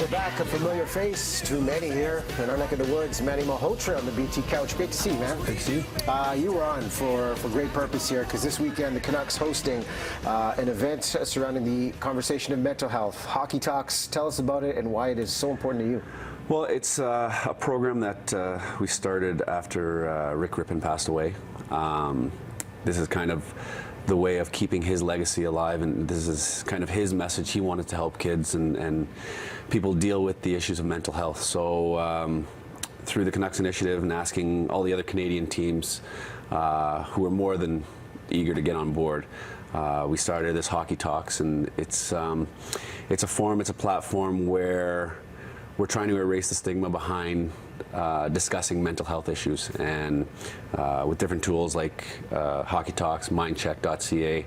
we're back. A familiar face to many here in our neck of the woods. Manny Malhotra on the BT couch. Great to see you, man. Great to see you. You were on for great purpose here because this weekend the Canucks hosting an event surrounding the conversation of mental health. HockeyTalks. Tell us about it and why it is so important to you. Well, it's a program that we started after Rick Rippon passed away. This is kind of the way of keeping his legacy alive, and this is kind of his message. He wanted to help kids and people deal with the issues of mental health. So through the Canucks initiative and asking all the other Canadian teams who are more than eager to get on board, we started this HockeyTalks, and it's a forum, it's a platform where we're trying to erase the stigma behind discussing mental health issues, and with different tools like HockeyTalks, mindcheck.ca,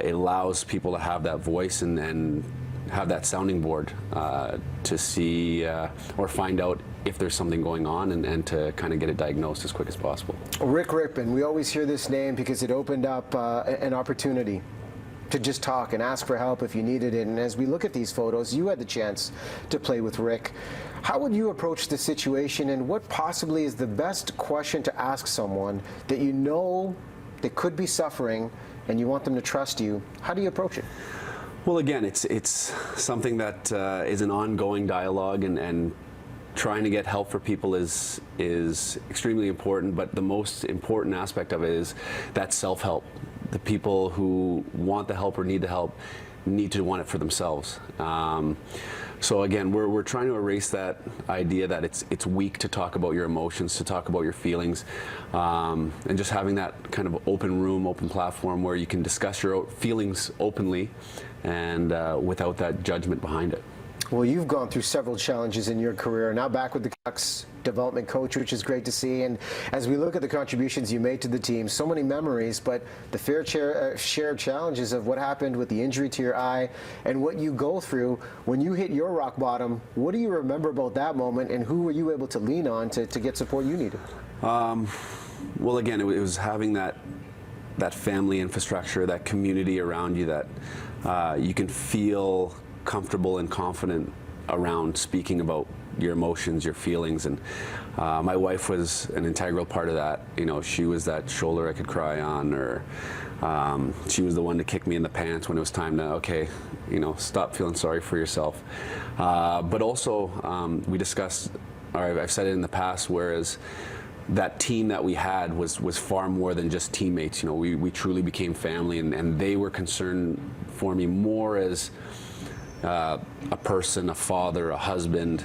it allows people to have that voice and have that sounding board to see or find out if there's something going on and to kind of get it diagnosed as quick as possible. Rick Rippon, we always hear this name because it opened up an opportunity to just talk and ask for help if you needed it. And as we look at these photos, you had the chance to play with Rick. How would you approach the situation, and what possibly is the best question to ask someone that you know they could be suffering and you want them to trust you? How do you approach it? Well, again, it's something that is an ongoing dialogue, and trying to get help for people is extremely important, but the most important aspect of it is that self-help. The people who want the help or need the help need to want it for themselves. So again, we're trying to erase that idea that it's weak to talk about your emotions, to talk about your feelings, and just having that kind of open room, open platform where you can discuss your feelings openly and without that judgment behind it. Well, you've gone through several challenges in your career, now back with the Canucks development coach, which is great to see. And as we look at the contributions you made to the team, so many memories, but the shared challenges of what happened with the injury to your eye and what you go through when you hit your rock bottom. What do you remember about that moment, and who were you able to lean on to get support you needed? Well, again, it was having that family infrastructure, that community around you that you can feel comfortable and confident around speaking about your emotions, your feelings. And my wife was an integral part of that. You know, she was that shoulder I could cry on, or she was the one to kick me in the pants when it was time to, okay, you know, stop feeling sorry for yourself. But also we discussed, or I've said it in the past, whereas that team that we had was far more than just teammates. You know, we truly became family, and they were concerned for me more as a person, a father, a husband,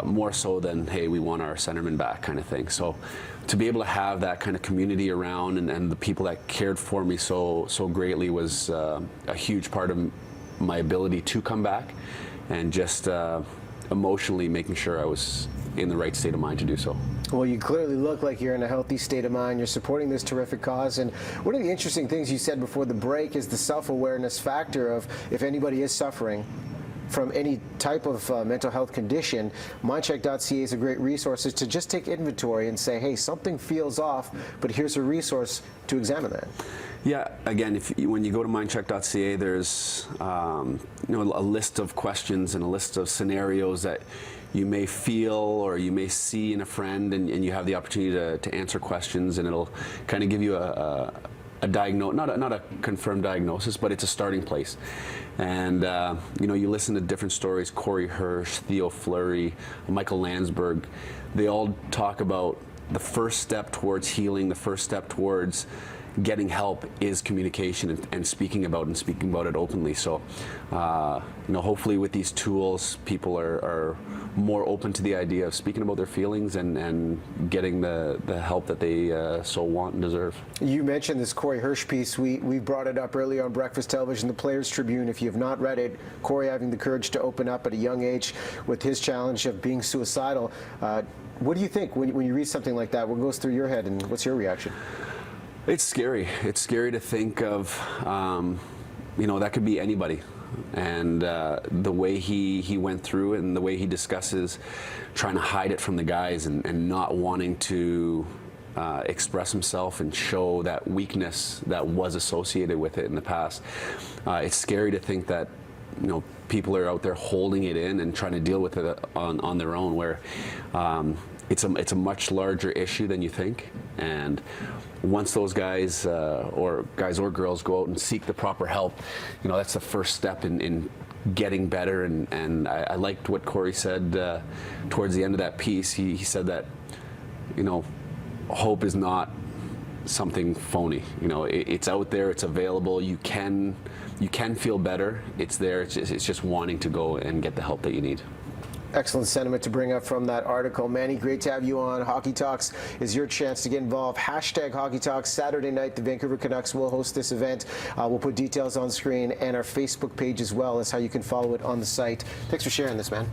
more so than, hey, we want our centerman back kind of thing. So to be able to have that kind of community around, and the people that cared for me so greatly was a huge part of my ability to come back, and just emotionally making sure I was in the right state of mind to do so. Well, you clearly look like you're in a healthy state of mind. You're supporting this terrific cause. And one of the interesting things you said before the break is the self-awareness factor of if anybody is suffering from any type of mental health condition, mindcheck.ca is a great resource to just take inventory and say, hey, something feels off, but here's a resource to examine that. Yeah, again, when you go to mindcheck.ca, there's you know, a list of questions and a list of scenarios that you may feel or you may see in a friend, and you have the opportunity to answer questions, and it'll kind of give you a not a confirmed diagnosis, but it's a starting place. And you know, you listen to different stories. Corey Hirsch, Theo Fleury, Michael Landsberg, they all talk about the first step towards healing, the first step towards getting help is communication and speaking about it openly. So you know, hopefully with these tools, people are more open to the idea of speaking about their feelings and getting the help that they so want and deserve. You mentioned this Corey Hirsch piece. We brought it up earlier on Breakfast Television, the Players Tribune. If you have not read it, Corey having the courage to open up at a young age with his challenge of being suicidal. What do you think when you read something like that? What goes through your head, and what's your reaction? It's scary. It's scary to think of, you know, that could be anybody. And the way he went through it, and the way he discusses trying to hide it from the guys, and not wanting to express himself and show that weakness that was associated with it in the past. It's scary to think that people are out there holding it in and trying to deal with it on their own, where it's a much larger issue than you think. And once those guys or girls go out and seek the proper help, that's the first step in getting better. And I liked what Cory said towards the end of that piece. He said that, hope is not something phony. It's out there, it's available. You can feel better. It's there. It's just wanting to go and get the help that you need. Excellent sentiment to bring up from that article. Manny, great to have you on. Hockey Talks is your chance to get involved. Hashtag Hockey Talks. Saturday night, the Vancouver Canucks will host this event. We'll put details on screen, and our Facebook page as well as how you can follow it on the site. Thanks for sharing this, man.